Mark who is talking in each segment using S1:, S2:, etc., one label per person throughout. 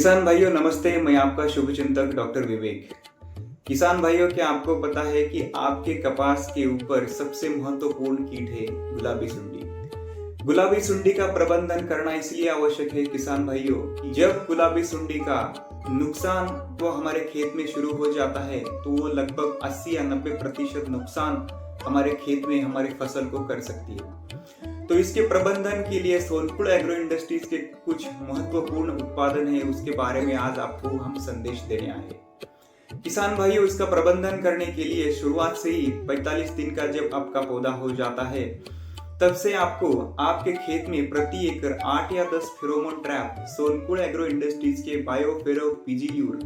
S1: किसान भाइयों नमस्ते, मैं आपका शुभचिंतक डॉक्टर विवेक। किसान भाइयों, क्या आपको पता है कि आपके कपास के ऊपर सबसे महत्वपूर्ण कीट है गुलाबी सुंडी। गुलाबी सुंडी का प्रबंधन करना इसलिए आवश्यक है किसान भाइयों कि जब गुलाबी सुंडी का नुकसान तो हमारे खेत में शुरू हो जाता है तो वो लगभग 80 या 90% नुकसान हमारे खेत में हमारी फसल को कर सकती है। तो इसके प्रबंधन के लिए सोनपुर एग्रो इंडस्ट्रीज के कुछ महत्वपूर्ण उत्पादन है, उसके बारे में आज आपको हम संदेश देने आए हैं। किसान भाइयों, इसका प्रबंधन करने के लिए शुरुआत से ही 45 दिन का जब आपका पौधा हो जाता है तब से आपको आपके खेत में प्रति एकड़ 8 या 10 pheromone trap Sonpur agro industries के बायोफेरो पीजील्यूर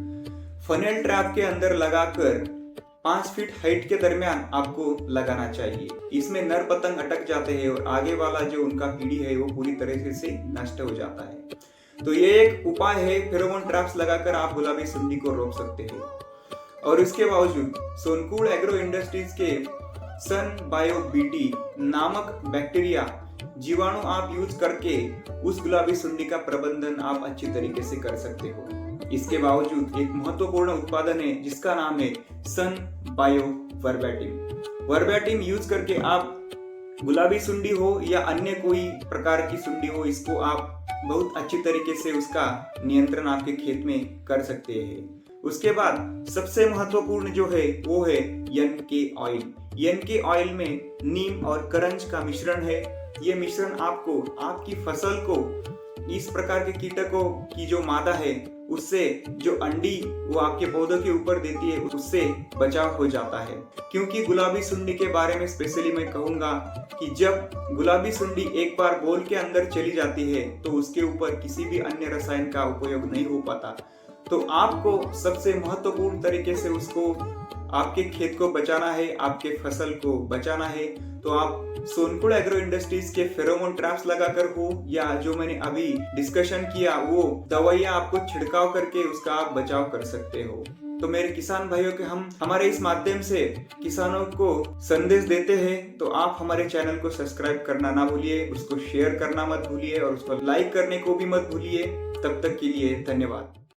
S1: फनेल ट्रैप के अंदर लगाकर 5 फीट हाइट के दरमियान आपको लगाना चाहिए। इसमें नर पतंग अटक जाते हैं और आगे वाला जो उनका कीड़ी है वो पूरी तरह से नष्ट हो जाता है। तो ये एक उपाय है, फेरोमोन ट्रैप्स लगाकर आप गुलाबी सुंडी को रोक सकते हैं। और इसके बावजूद सोनपुर एग्रो इंडस्ट्रीज के सन बायो बीटी नामक बैक्टीरिया जीवाणु आप यूज करके उस गुलाबी सुंडी का प्रबंधन आप अच्छी तरीके से कर सकते हो। इसके बावजूद एक महत्वपूर्ण उत्पादन है जिसका नाम है सन बायो वर्बैटिम यूज करके आप गुलाबी सुंडी हो या अन्य कोई प्रकार की सुंडी हो, इसको आप बहुत अच्छी तरीके से उसका नियंत्रण आपके खेत में कर सकते हैं। उसके बाद सबसे महत्वपूर्ण जो है वो है एनके ऑयल। एनके ऑयल में नीम और करंज का मिश्रण है। ये मिश्रण आपको आपकी फसल को इस प्रकार के कीटकों की जो मादा है उससे जो अंडी वो आपके पौधों के ऊपर देती है उससे बचाव हो जाता है। क्योंकि गुलाबी सुंडी के बारे में स्पेशली मैं कहूंगा कि जब गुलाबी सुंडी एक बार बोल के अंदर चली जाती है तो उसके ऊपर किसी भी अन्य रसायन का उपयोग नहीं हो पाता। तो आपको सबसे महत्वपूर्ण तरीके से उसको आपके खेत को बचाना है, आपके फसल को बचाना है, तो आप सोनपुर एग्रो इंडस्ट्रीज के फेरोमोन ट्रैप्स लगाकर हो या जो मैंने अभी डिस्कशन किया वो दवाइयां आपको छिड़काव करके उसका आप बचाव कर सकते हो। तो मेरे किसान भाइयों के हम हमारे इस माध्यम से किसानों को संदेश देते हैं, तो आप हमारे चैनल को सब्सक्राइब करना ना भूलिए, उसको शेयर करना मत भूलिए और उसको लाइक करने को भी मत भूलिए। तब तक के लिए धन्यवाद।